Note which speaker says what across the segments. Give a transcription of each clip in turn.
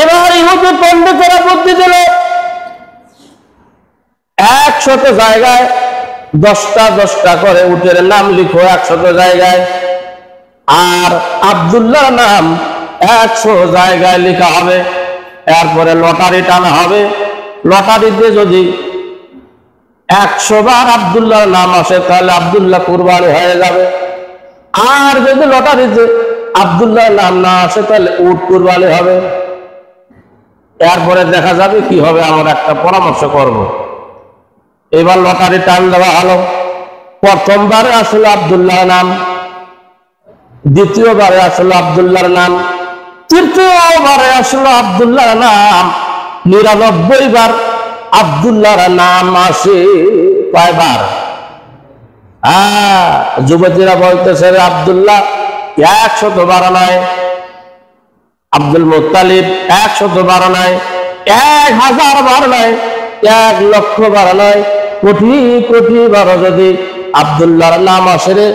Speaker 1: এবার ইহুদি পণ্ডিতেরা বুদ্ধি দিল, 100 জায়গায় 10টা করে উটের নাম লিখো 100 জায়গায়, আর আব্দুল্লাহ নাম 100 জায়গায় লেখা হবে। এরপরে লটারি টানা হবে, লটারিতে যদি 100 বার আব্দুল্লাহর নাম আসে তাহলে আব্দুল্লাহ কুরবানি হয়ে যাবে, আর যদি লটারিতে আব্দুল্লাহর নাম না আসে তাহলে উট কুরবানি হবে। এরপরে দেখা যাবে কি হবে, আমরা একটা পরামর্শ করব। এবার লটারি টান দেওয়া হলো, প্রথমবারে আসলে আব্দুল্লাহর নাম, দ্বিতীয়বারে আসলে আব্দুল্লাহর নাম, তৃতীয়বারে আসলে আব্দুল্লাহর নাম, 99 বার আব্দুল্লাহর নাম আসে। কয়বার? যুবতীরা বলতেছে আব্দুল্লাহ 112 নয়, আব্দুল মুত্তালিব 112 নয়, 1000 বার নয়, 1 লক্ষ বার নয়, কোটি কোটি বার যদি আব্দুল্লাহর নাম আসে রে,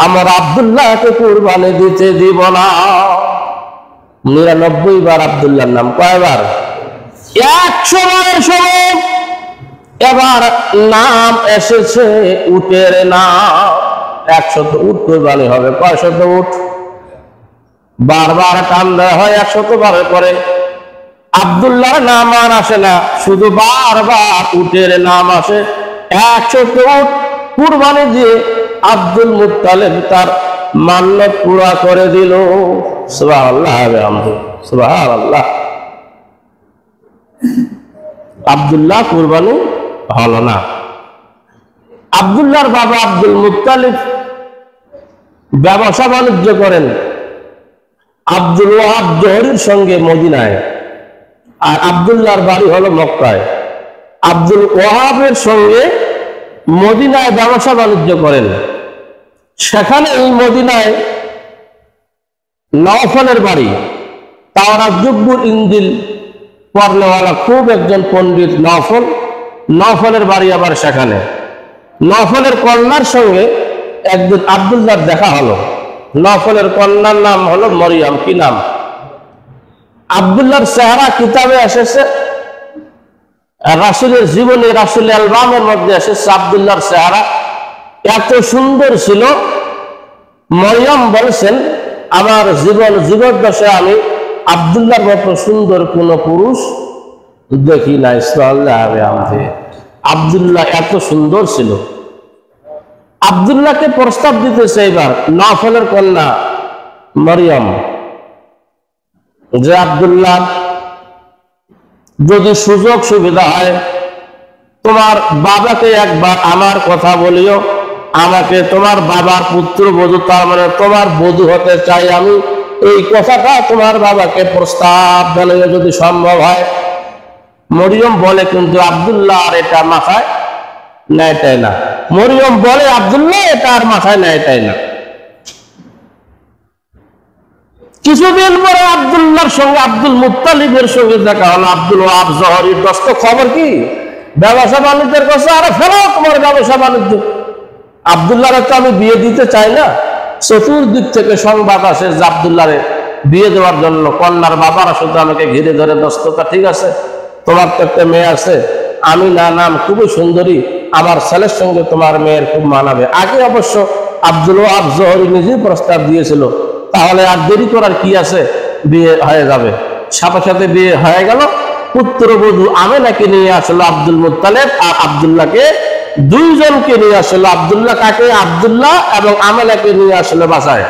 Speaker 1: আমরা আব্দুল্লাহকে কুরবানি দিতে দিব না। 99 বার আব্দুল্লাহর নাম। কয়বার? 100 বারের সময় এবার নাম এসেছে উটের নাম, 100 উট কুরবানি হবে। 100 উট বারবার টান দেওয়া হয়, 100 বারের পরে আব্দুল্লাহর নাম আর আসে না, শুধু বারবার উটের নাম আসে। 100 উট কুরবানি দিয়ে আব্দুল মুত্তালিব তার মান্নত পুরা করে দিল। সুবহানাল্লাহ, সুবহানাল্লাহ। আব্দুল্লাহ কুরবানি হলো না। আব্দুল্লাহর বাবা আব্দুল মুত্তালিব ব্যবসা বাণিজ্য করেন আব্দুল ওয়াহাব জহরির সঙ্গে মদিনায়, আর আব্দুল্লাহর বাড়ি হলো মক্কায়। আব্দুল ওয়াহাবের সঙ্গে মদিনায় ব্যবসা বাণিজ্য করেন। সেখানে এই মদিনায় নওফলের বাড়ি, তাওরাত জুব্বুর ইনজিল পড়নেওয়ালা খুব একজন পণ্ডিত নওফল, নওফলের বাড়ি আবার সেখানে। নওফলের কন্যার সঙ্গে একদিন আব্দুল্লাহর দেখা হলো। নওফলের কন্যার নাম হলো মরিয়ম। কি নাম? আব্দুল্লাহর চেহারা কিতাবে এসেছে, রাসূলের জীবনী, রাসূলের অ্যালবামের মধ্যে এসেছে আব্দুল্লাহর চেহারা এত সুন্দর ছিল। মরিয়ম বলছেন, আমার জীবদ্দশায় আমি আব্দুল্লাহর মতো সুন্দর কোন পুরুষ দেখি নাই। আব্দুল্লাহ এত সুন্দর ছিল। আব্দুল্লাহকে প্রস্তাব দিতেছে এবার নওফলের কন্যা মরিয়ম, যে আব্দুল্লাহ যদি সুযোগ সুবিধা হয় তোমার বাবাকে একবার আমার কথা বলিও, আমাকে তোমার বাবার পুত্রবধূ, তার মানে তোমার বধূ হতে চাই আমি। এই কথাটা তোমার বাবাকে প্রস্তাব জানালে যদি সম্ভব হয়। মরিয়ম বলে, কিন্তু আব্দুল্লাহ আর এটা মাথায় নেয়টাই না। মরিয়ম বলে, আব্দুল্লাহ এটা আর মাথায় নেয়টাই না। কিছুদিন পরে আব্দুল্লাহর সঙ্গে আব্দুল মুত্তালিবের সঙ্গে দেখা হলো। আব্দুল ওয়াহাব জহরির দোস্ত, খবর কি? ব্যবসা বাণিজ্যের কথা। আরে ফেরো তোমার ব্যবসা বাণিজ্য। আব্দুল্লাহর তো আমি বিয়ে দিতে চাই না। চতুর্দিক থেকে সংবাদ আসে যে আব্দুল্লাহরে বিয়ে দেওয়ার জন্য কন্যার বাবারা শুধু আমাকে ঘিরে ধরে, দোস্তটা ঠিক আছে, তোমার তো একটা মেয়ে আছে, আমি না নাম খুবই সুন্দরী, আমার ছেলের সঙ্গে তোমার মেয়ের খুব মানাবে। আগে অবশ্য আব্দুল ওয়াহাব জহরি নিজেই প্রস্তাব দিয়েছিল, তাহলে আর দেরি করার কি আছে, বিয়ে হয়ে যাবে। সাথে সাথে বিয়ে হয়ে গেল। পুত্রবধূ আমেনাকে নিয়ে আসলো আব্দুল মুত্তালিব, আর আব্দুল্লাহকে, দুইজনকে নিয়ে আসলো। আব্দুল্লাহ কাকে? আব্দুল্লাহ এবং আমেনাকে নিয়ে আসলো বাসায়।